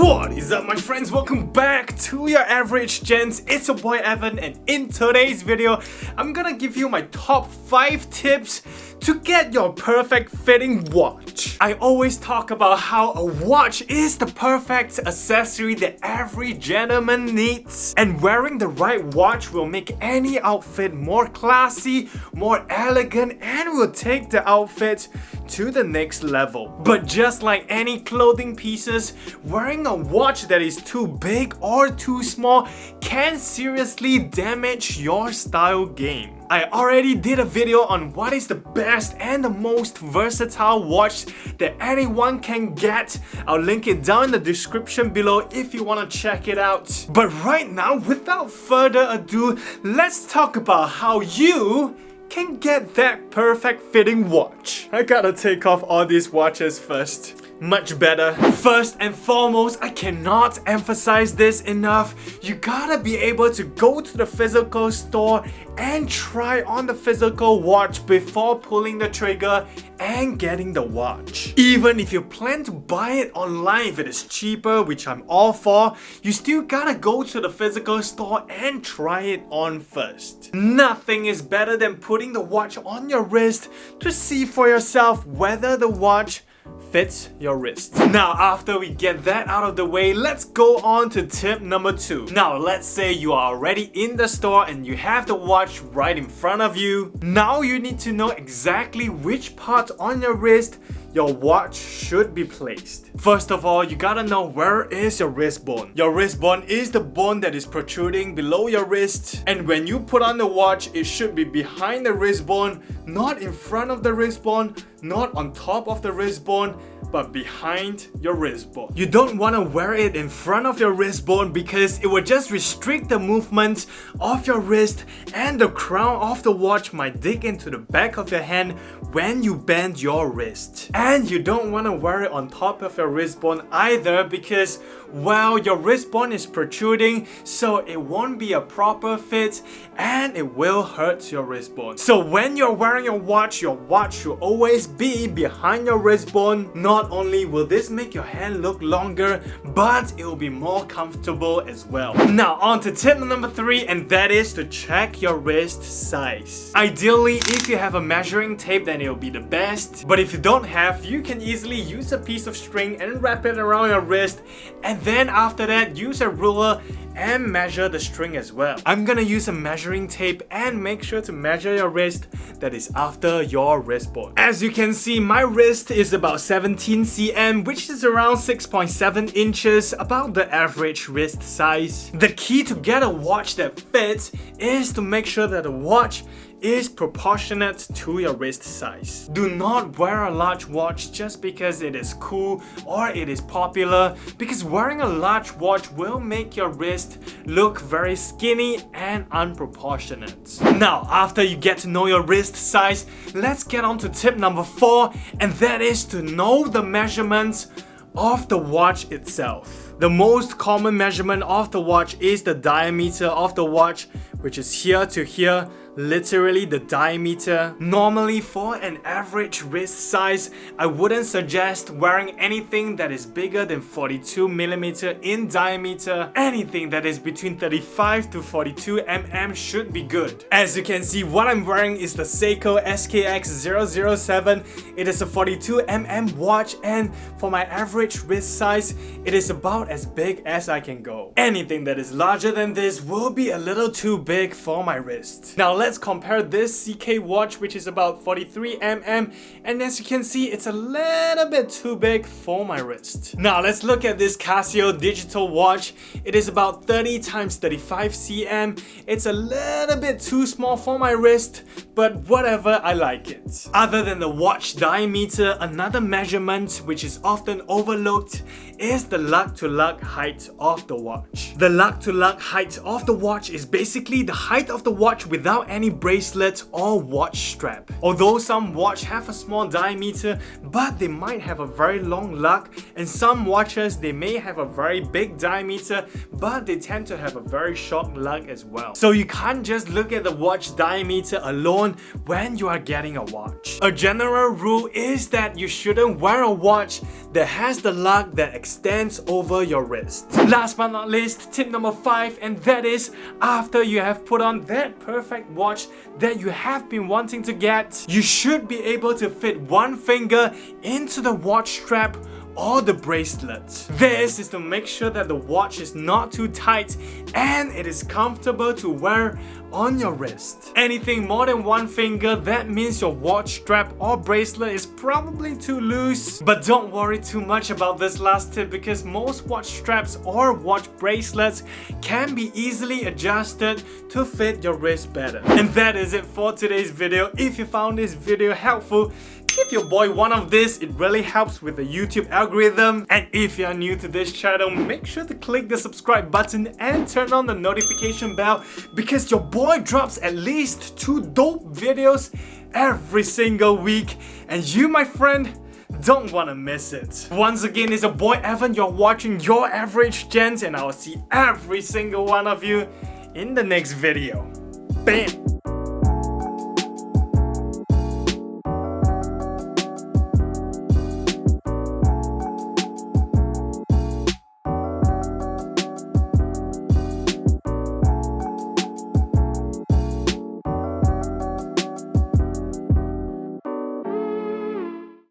What is up, my friends? Welcome back to your average gents. It's your boy Evan, and in today's video I'm gonna give you my top 5 tips to get your perfect fitting watch. I always talk about how a watch is the perfect accessory that every gentleman needs, and wearing the right watch will make any outfit more classy, more elegant, and will take the outfit to the next level. But just like any clothing pieces, wearing a watch that is too big or too small can seriously damage your style game. I already did a video on what is the best and the most versatile watch that anyone can get. I'll link it down in the description below if you want to check it out. But right now, without further ado, let's talk about how you can get that perfect fitting watch. I gotta take off all these watches first. Much better. First and foremost, I cannot emphasize this enough. You gotta be able to go to the physical store and try on the physical watch before pulling the trigger and getting the watch. Even if you plan to buy it online, if it is cheaper, which I'm all for, you still gotta go to the physical store and try it on first. Nothing is better than putting the watch on your wrist to see for yourself whether the watch fits your wrist. Now, after we get that out of the way, let's go on to tip number 2. Now, let's say you are already in the store and you have the watch right in front of you. Now you need to know exactly which part on your wrist your watch should be placed. First of all, you gotta know where is your wrist bone. Your wrist bone is the bone that is protruding below your wrist, and when you put on the watch, it should be behind the wrist bone, not in front of the wrist bone, not on top of the wrist bone, but behind your wrist bone. You don't want to wear it in front of your wrist bone because it will just restrict the movement of your wrist, and the crown of the watch might dig into the back of your hand when you bend your wrist. And you don't want to wear it on top of your wrist bone either because, well, your wrist bone is protruding, so it won't be a proper fit and it will hurt your wrist bone. So when you're wearing your watch should always be behind your wrist bone. Not only will this make your hand look longer, but it will be more comfortable as well. Now on to tip number 3, and that is to check your wrist size. Ideally, if you have a measuring tape, then it will be the best, but if you don't have, you can easily use a piece of string and wrap it around your wrist, and then after that use a ruler and measure the string as well. I'm gonna use a measuring tape and make sure to measure your wrist that is after your wrist bone. As you can see, my wrist is about 17 cm, which is around 6.7 inches, about the average wrist size. The key to get a watch that fits is to make sure that the watch is proportionate to your wrist size. Do not wear a large watch just because it is cool or it is popular, because wearing a large watch will make your wrist look very skinny and unproportionate. Now, after you get to know your wrist size, let's get on to tip number 4, and that is to know the measurements of the watch itself. The most common measurement of the watch is the diameter of the watch, which is here to here, literally the diameter. Normally, for an average wrist size, I wouldn't suggest wearing anything that is bigger than 42mm in diameter. Anything that is between 35 to 42mm should be good. As you can see, what I'm wearing is the Seiko SKX007. It is a 42mm watch, and for my average wrist size, it is about as big as I can go. Anything that is larger than this will be a little too big for my wrist. Now let's compare this CK watch, which is about 43mm, and as you can see, it's a little bit too big for my wrist. Now let's look at this Casio digital watch. It is about 30 x 35 cm. It's a little bit too small for my wrist, but whatever, I like it. Other than the watch diameter, another measurement which is often overlooked is the lug-to-lug height of the watch. The lug-to-lug height of the watch is basically the height of the watch without any bracelet or watch strap. Although some watches have a small diameter, but they might have a very long lug, and some watches they may have a very big diameter, but they tend to have a very short lug as well. So you can't just look at the watch diameter alone when you are getting a watch. A general rule is that you shouldn't wear a watch that has the lug that extends over your wrist. Last but not least, tip number 5, and that is after you have put on that perfect watch that you have been wanting to get, you should be able to fit one finger into the watch strap or the bracelet. This is to make sure that the watch is not too tight and it is comfortable to wear on your wrist. Anything more than one finger, that means your watch strap or bracelet is probably too loose. But don't worry too much about this last tip because most watch straps or watch bracelets can be easily adjusted to fit your wrist better. And that is it for today's video. If you found this video helpful, give your boy one of this, it really helps with the YouTube algorithm. And if you are new to this channel, make sure to click the subscribe button and turn on the notification bell because your boy drops at least 2 dope videos every single week. And you, my friend, don't wanna miss it. Once again, it's your boy Evan, you're watching Your Average Gents, and I'll see every single one of you in the next video. Bam!